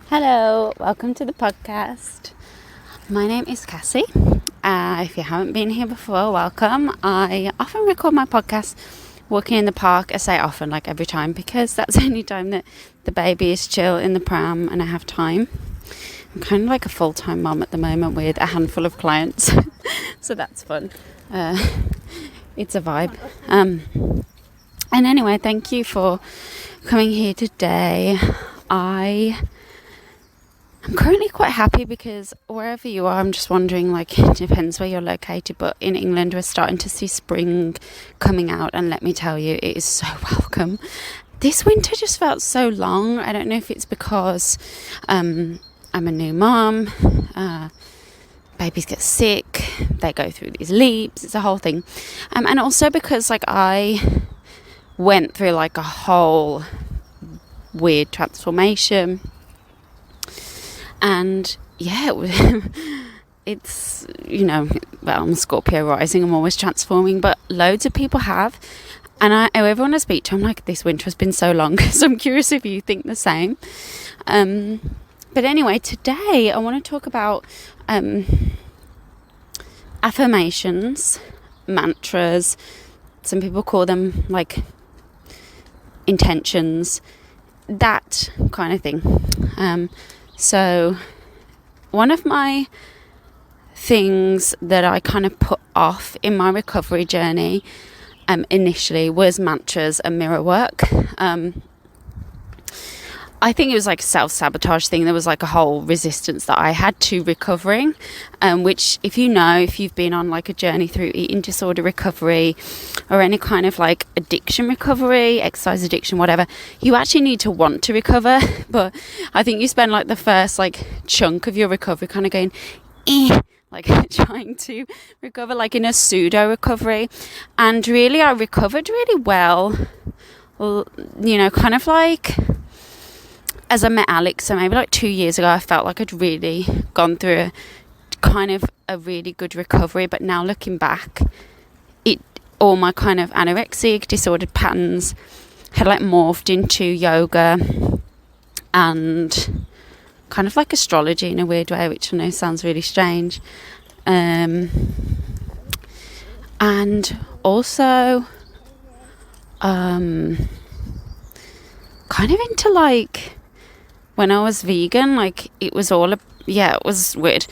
Hello, welcome to the podcast. My name is Cassie. If you haven't been here before, welcome. I often record my podcast walking in the park. I say often, like every time, because that's the only time that the baby is chill in the pram and I have time. I'm kind of like a full-time mom at the moment with a handful of clients, so that's fun. It's a vibe. And anyway, thank you for coming here today. I'm currently quite happy because wherever you are, I'm just wondering, like, it depends where you're located, but in England we're starting to see spring coming out, and let me tell you, it is so welcome. This winter just felt so long. I don't know if it's because I'm a new mom, babies get sick, they go through these leaps, it's a whole thing, and also because like I went through like a whole weird transformation. And yeah, it's, I'm a Scorpio rising, I'm always transforming, but loads of people have. And everyone I speak to, I'm like, this winter has been so long. So I'm curious if you think the same. But anyway, today I want to talk about affirmations, mantras. Some people call them like intentions, that kind of thing. So one of my things that I kind of put off in my recovery journey initially was mantras and mirror work. I think it was like a self-sabotage thing. There was like a whole resistance that I had to recovering, which if you've been on like a journey through eating disorder recovery or any kind of like addiction recovery, exercise addiction, whatever, you actually need to want to recover. But I think you spend like the first like chunk of your recovery kind of going, like trying to recover, like in a pseudo recovery. And really I recovered really well, kind of like as I met Alex, so maybe like 2 years ago, I felt like I'd really gone through a really good recovery. But now looking back, all my kind of anorexic disordered patterns had like morphed into yoga and kind of like astrology in a weird way, which I know sounds really strange. And also kind of into like, when I was vegan, like it was it was weird.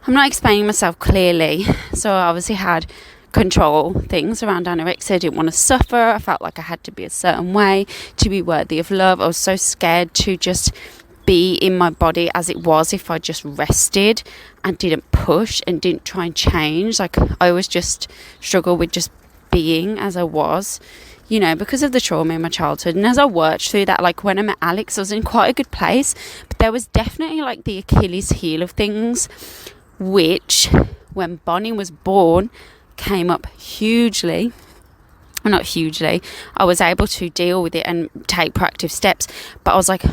I'm not explaining myself clearly. So I obviously had control things around anorexia. I didn't want to suffer. I felt like I had to be a certain way to be worthy of love. I was so scared to just be in my body as it was if I just rested and didn't push and didn't try and change. Like I always just struggle with just being as I was, because of the trauma in my childhood. And as I worked through that, like when I met Alex, I was in quite a good place, but there was definitely like the Achilles heel of things, which when Bonnie was born came up hugely. Well, not hugely. I was able to deal with it and take proactive steps, but I was like,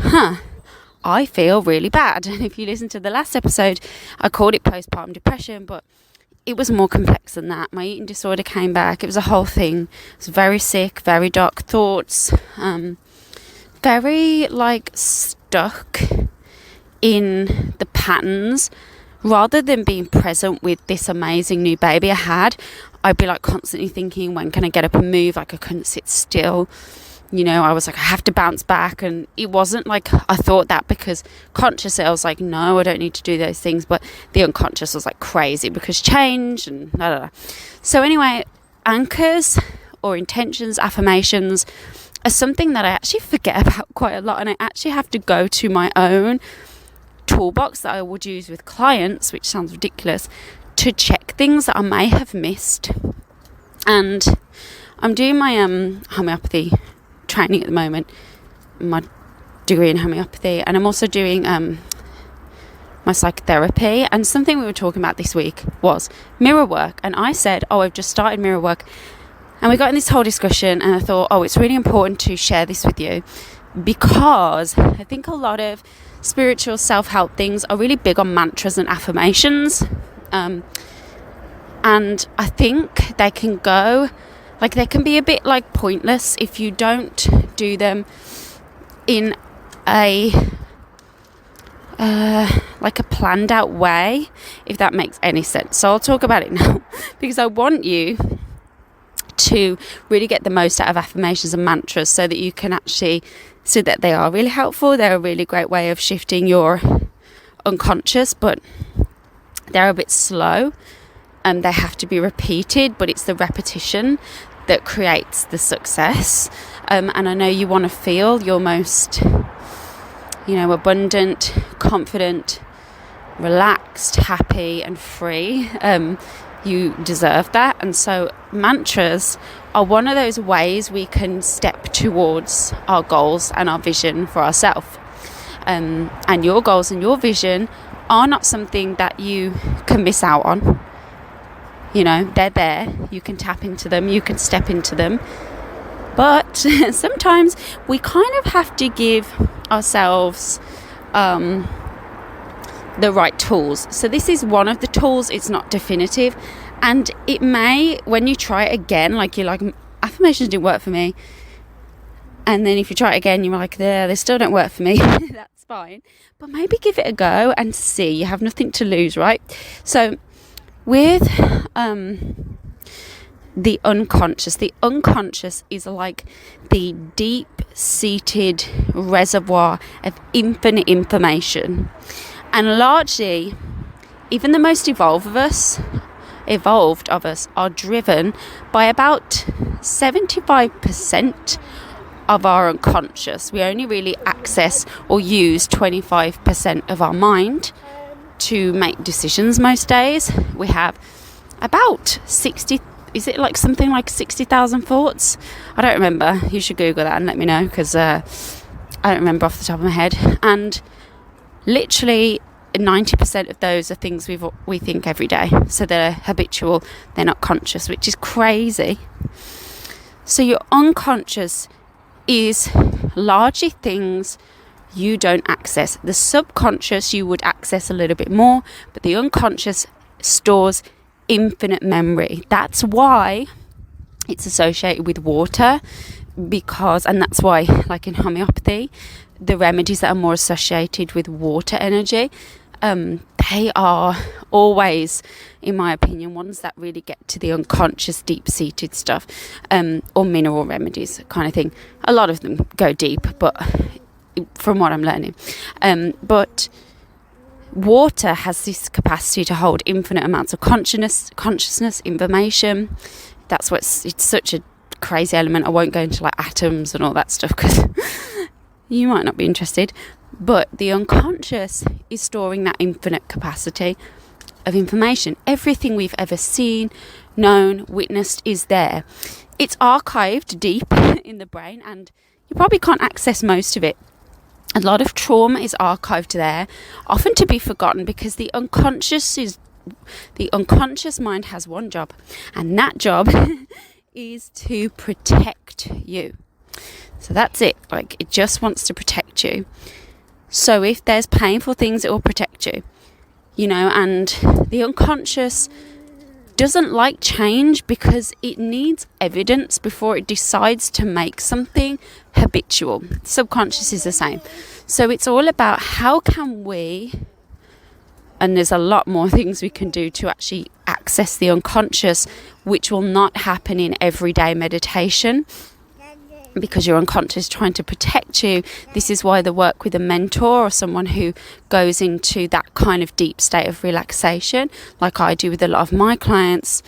I feel really bad. And if you listen to the last episode, I called it postpartum depression, but it was more complex than that. My eating disorder came back. It was a whole thing. I was very sick, very dark thoughts, very like stuck in the patterns. Rather than being present with this amazing new baby I had, I'd be like constantly thinking, when can I get up and move? Like I couldn't sit still. I was like, I have to bounce back. And it wasn't like I thought that, because consciously I was like, no, I don't need to do those things. But the unconscious was like crazy because change and blah, blah, blah. So anyway, anchors or intentions, affirmations are something that I actually forget about quite a lot. And I actually have to go to my own toolbox that I would use with clients, which sounds ridiculous, to check things that I may have missed. And I'm doing my homeopathy training at the moment, my degree in homeopathy, and I'm also doing my psychotherapy. And something we were talking about this week was mirror work, and I said, I've just started mirror work, and we got in this whole discussion, and I thought, it's really important to share this with you, because I think a lot of spiritual self-help things are really big on mantras and affirmations, and I think they can be a bit like pointless if you don't do them in a like a planned out way, if that makes any sense. So I'll talk about it now because I want you to really get the most out of affirmations and mantras so that you can actually see that they are really helpful. They're a really great way of shifting your unconscious, but they're a bit slow and they have to be repeated, but it's the repetition that creates the success. And I know you want to feel your most, abundant, confident, relaxed, happy and free. You deserve that. And so mantras are one of those ways we can step towards our goals and our vision for ourselves. And your goals and your vision are not something that you can miss out on. They're there. You can tap into them. You can step into them. But sometimes we kind of have to give ourselves the right tools. So this is one of the tools. It's not definitive. And it may, when you try it again, you're like, affirmations didn't work for me. And then if you try it again, you're like, they still don't work for me. That's fine. But maybe give it a go and see. You have nothing to lose, right? So with the unconscious is like the deep-seated reservoir of infinite information. And largely, even the most evolved of us are driven by about 75% of our unconscious. We only really access or use 25% of our mind to make decisions most days. We have about 60,000 thoughts? I don't remember. You should Google that and let me know, because I don't remember off the top of my head. And literally 90% of those are things we think every day. So they're habitual, they're not conscious, which is crazy. So your unconscious is largely things you don't access. The subconscious you would access a little bit more, but the unconscious stores infinite memory. That's why it's associated with water, and that's why, like in homeopathy, the remedies that are more associated with water energy, they are always, in my opinion, ones that really get to the unconscious, deep-seated stuff, or mineral remedies kind of thing. A lot of them go deep, but from what I'm learning, but water has this capacity to hold infinite amounts of consciousness, information. That's it's such a crazy element. I won't go into atoms and all that stuff because you might not be interested. But the unconscious is storing that infinite capacity of information. Everything we've ever seen, known, witnessed is there. It's archived deep in the brain, and you probably can't access most of it. A lot of trauma is archived there, often to be forgotten, because the unconscious mind has one job, and that job is to protect you. So that's it. It just wants to protect you. So if there's painful things, it will protect you, and the unconscious doesn't like change because it needs evidence before it decides to make something habitual. Subconscious is the same. So it's all about how can we, and there's a lot more things we can do to actually access the unconscious, which will not happen in everyday meditation because your unconscious is trying to protect you. This is why the work with a mentor or someone who goes into that kind of deep state of relaxation, like I do with a lot of my clients,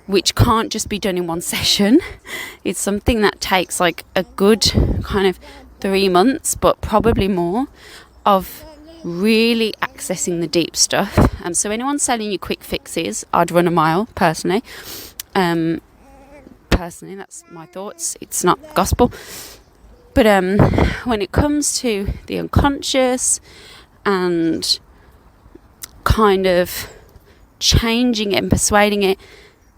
which can't just be done in one session. It's something that takes a good kind of 3 months, but probably more, of really accessing the deep stuff. So anyone selling you quick fixes, I'd run a mile personally. Personally, that's my thoughts. It's not gospel. But when it comes to the unconscious and kind of changing it and persuading it,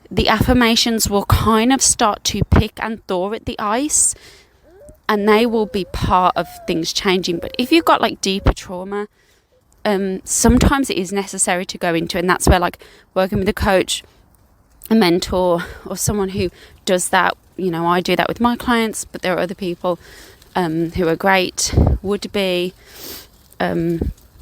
the affirmations will kind of start to pick and thaw at the ice, and they will be part of things changing. But if you've got deeper trauma, sometimes it is necessary to go into, and that's where working with a coach, a mentor, or someone who does that. I do that with my clients, but there are other people who are great, would be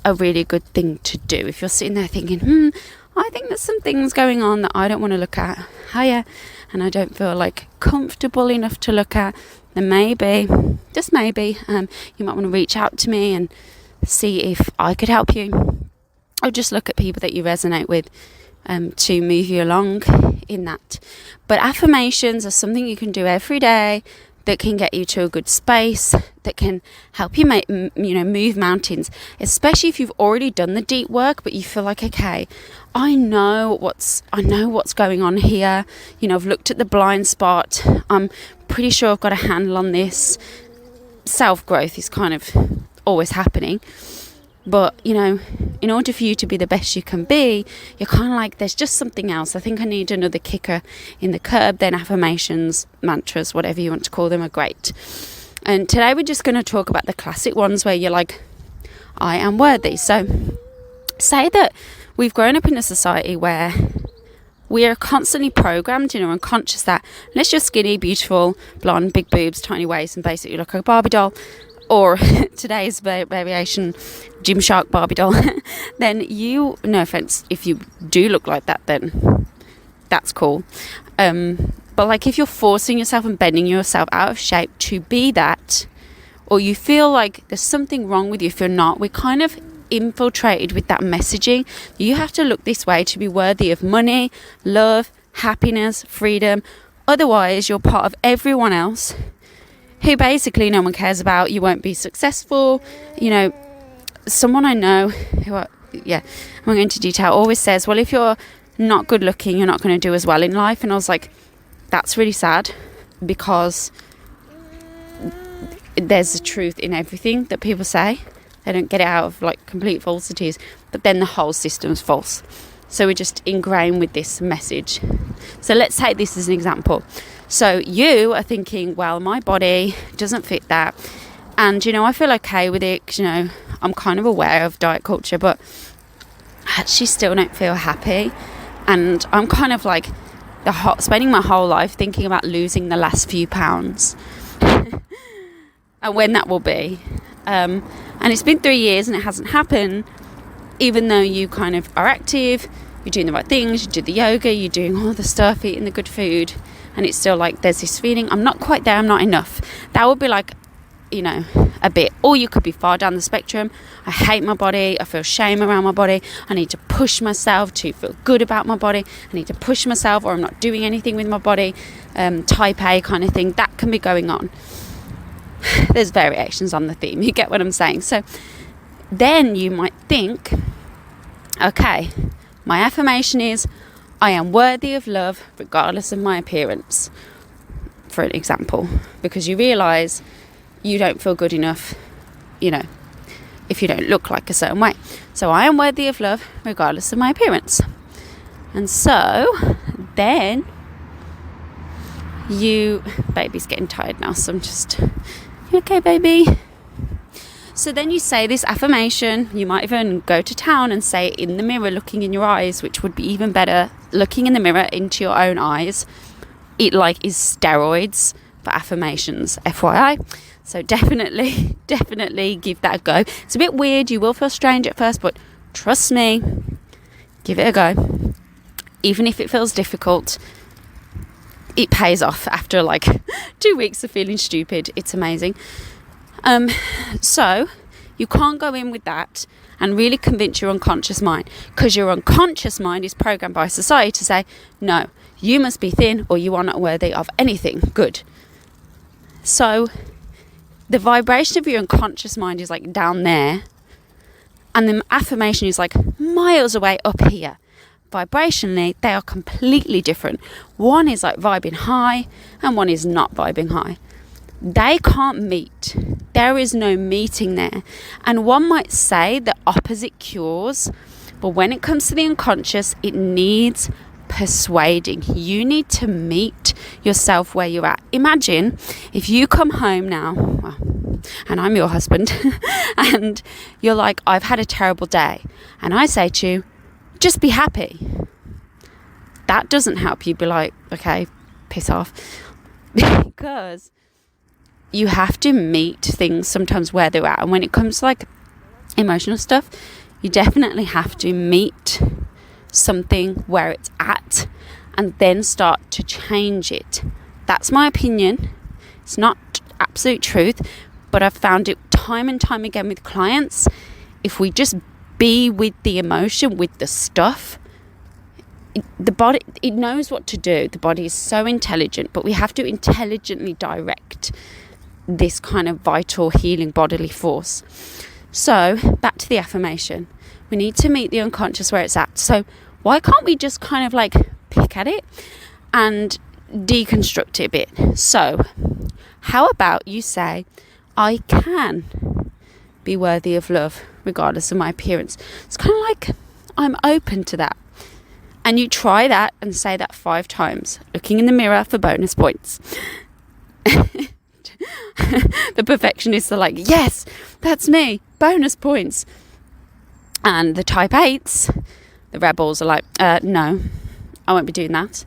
a really good thing to do. If you're sitting there thinking, I think there's some things going on that I don't want to look at, and I don't feel like comfortable enough to look at, then maybe, just maybe, you might want to reach out to me and see if I could help you, or just look at people that you resonate with to move you along in that. But affirmations are something you can do every day that can get you to a good space, that can help you move mountains, especially if you've already done the deep work, but you feel like, okay, I know what's going on here. I've looked at the blind spot. I'm pretty sure I've got a handle on this. Self-growth is kind of always happening. But, in order for you to be the best you can be, you're kind of like, there's just something else. I think I need another kicker in the curb. Then affirmations, mantras, whatever you want to call them, are great. And today we're just going to talk about the classic ones where you're like, I am worthy. So say that we've grown up in a society where we are constantly programmed in our unconscious that unless you're skinny, beautiful, blonde, big boobs, tiny waist, and basically look like a Barbie doll, or today's variation, Gymshark Barbie doll, then you, no offense, if you do look like that, then that's cool. But like if you're forcing yourself and bending yourself out of shape to be that, or you feel like there's something wrong with you if you're not, we're kind of infiltrated with that messaging. You have to look this way to be worthy of money, love, happiness, freedom. Otherwise, you're part of everyone else who basically no one cares about. You won't be successful. Someone I know who, I'm going into detail, always says, well, if you're not good looking, you're not going to do as well in life. And I was like, that's really sad, because there's the truth in everything that people say. They don't get it out of like complete falsities, but then the whole system's false. So we're just ingrained with this message. So let's take this as an example. So you are thinking, well, my body doesn't fit that. And, I feel okay with it. 'Cause, I'm kind of aware of diet culture, but I actually still don't feel happy. And I'm kind of like spending my whole life thinking about losing the last few pounds and when that will be. And it's been 3 years and it hasn't happened, even though you kind of are active, you're doing the right things, you do the yoga, you're doing all the stuff, eating the good food. And it's still like there's this feeling, I'm not quite there, I'm not enough. That would be like, a bit. Or you could be far down the spectrum. I hate my body. I feel shame around my body. I need to push myself to feel good about my body. I need to push myself, or I'm not doing anything with my body. Type A kind of thing. That can be going on. There's variations on the theme. You get what I'm saying? So then you might think, okay, my affirmation is, I am worthy of love regardless of my appearance, for an example, because you realise you don't feel good enough, if you don't look like a certain way. So I am worthy of love regardless of my appearance. And so then baby's getting tired now, so I'm just, you okay, baby? So then you say this affirmation. You might even go to town and say it in the mirror, looking in your eyes, which would be even better. Looking in the mirror into your own eyes, it is steroids for affirmations, FYI. So definitely give that a go. It's a bit weird. You will feel strange at first, but trust me, give it a go. Even if it feels difficult, it pays off after 2 weeks of feeling stupid. It's amazing. So you can't go in with that and really convince your unconscious mind, because your unconscious mind is programmed by society to say, no, you must be thin or you are not worthy of anything good. So the vibration of your unconscious mind is down there, and the affirmation is miles away up here. Vibrationally, they are completely different. One is vibing high and one is not vibing high. They can't meet. There is no meeting there. And one might say the opposite cures, but when it comes to the unconscious, it needs persuading. You need to meet yourself where you're at. Imagine if you come home now, and I'm your husband, and you're like, I've had a terrible day. And I say to you, just be happy. That doesn't help you be like, okay, piss off. Because you have to meet things sometimes where they're at. And when it comes to emotional stuff, you definitely have to meet something where it's at and then start to change it. That's my opinion. It's not absolute truth, but I've found it time and time again with clients. If we just be with the emotion, with the stuff, the body, it knows what to do. The body is so intelligent, but we have to intelligently direct this kind of vital healing bodily force. So back to the affirmation. We need to meet the unconscious where it's at. So why can't we just kind of like pick at it and deconstruct it a bit? So how about you say, I can be worthy of love regardless of my appearance. It's kind of like, I'm open to that. And you try that and say that 5 times, looking in the mirror for bonus points. The perfectionists are like, yes, that's me, bonus points. And the type 8s, the rebels, are like, no, I won't be doing that.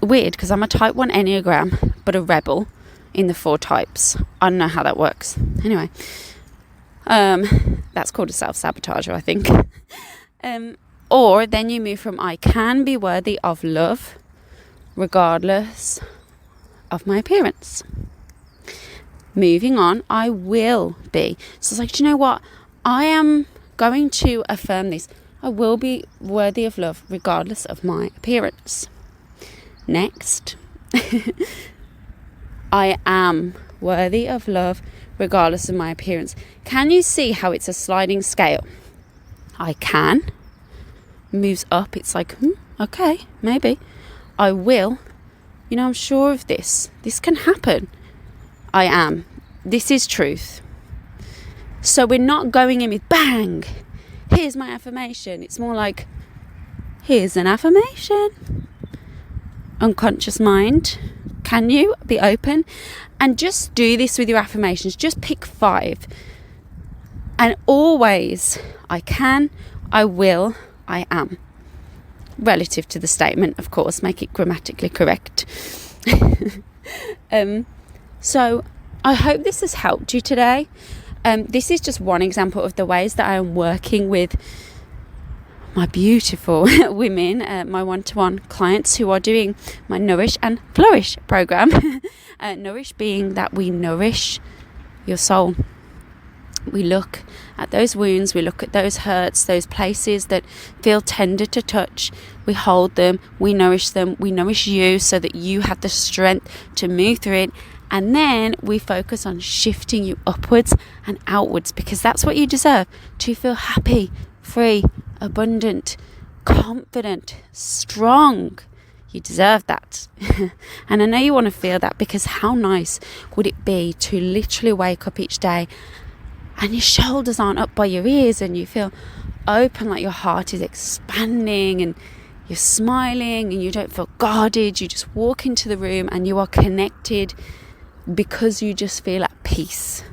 Weird, because I'm a type 1 Enneagram, but a rebel in the 4 types. I don't know how that works. Anyway, that's called a self-sabotager, I think. Or then you move from I can be worthy of love regardless of my appearance. Moving on, I will be. So it's like, do you know what? I am going to affirm this. I will be worthy of love regardless of my appearance. Next, I am worthy of love regardless of my appearance. Can you see how it's a sliding scale? I can moves up. It's like, okay, maybe. I will. I'm sure of this. This can happen. I am. This is truth. So we're not going in with bang, here's my affirmation. It's more like, here's an affirmation. Unconscious mind, can you be open and just do this with your affirmations? Just pick 5 and always, I can, I will, I am. Relative to the statement, of course, make it grammatically correct. So I hope this has helped you today. This is just one example of the ways that I am working with my beautiful women, my one-to-one clients who are doing my Nourish and Flourish program. Nourish being that we nourish your soul. We look at those wounds, we look at those hurts, those places that feel tender to touch. We hold them, we nourish you so that you have the strength to move through it. And then we focus on shifting you upwards and outwards, because that's what you deserve, to feel happy, free, abundant, confident, strong. You deserve that. And I know you want to feel that, because how nice would it be to literally wake up each day and your shoulders aren't up by your ears and you feel open, like your heart is expanding and you're smiling and you don't feel guarded. You just walk into the room and you are connected because you just feel at peace.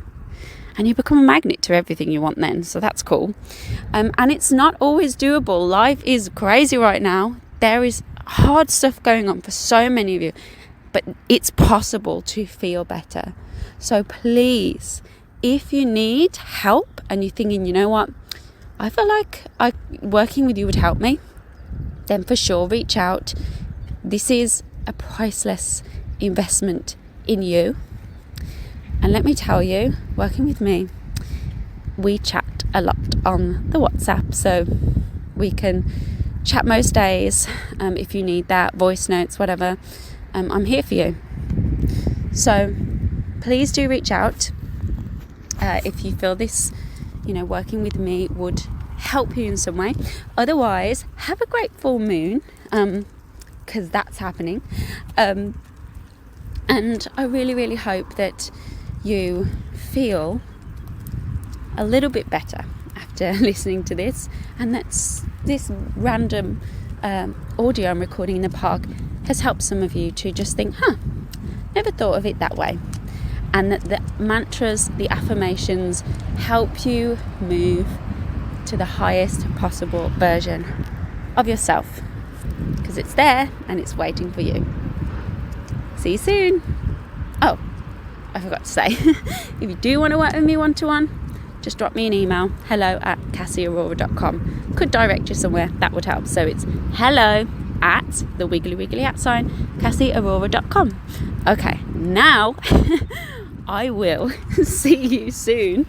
And you become a magnet to everything you want then. So that's cool. And it's not always doable. Life is crazy right now. There is hard stuff going on for so many of you. But it's possible to feel better. So please, if you need help and you're thinking, you know what, I feel like working with you would help me, then for sure reach out. This is a priceless investment in you. And let me tell you, working with me, we chat a lot on the WhatsApp, so we can chat most days. If you need that, voice notes, whatever, I'm here for you. So please do reach out if you feel this, working with me would help you in some way. Otherwise, have a great full moon, because that's happening. And I really, really hope that you feel a little bit better after listening to this, and that's this random audio I'm recording in the park has helped some of you to just think, never thought of it that way. And that the mantras, the affirmations help you move to the highest possible version of yourself, because it's there and it's waiting for you. See you soon. Oh, I forgot to say, if you do want to work with me one-to-one, just drop me an email, hello@cassieaurora.com. Could direct you somewhere, that would help. So it's hello@cassieaurora.com. Okay, now I will see you soon.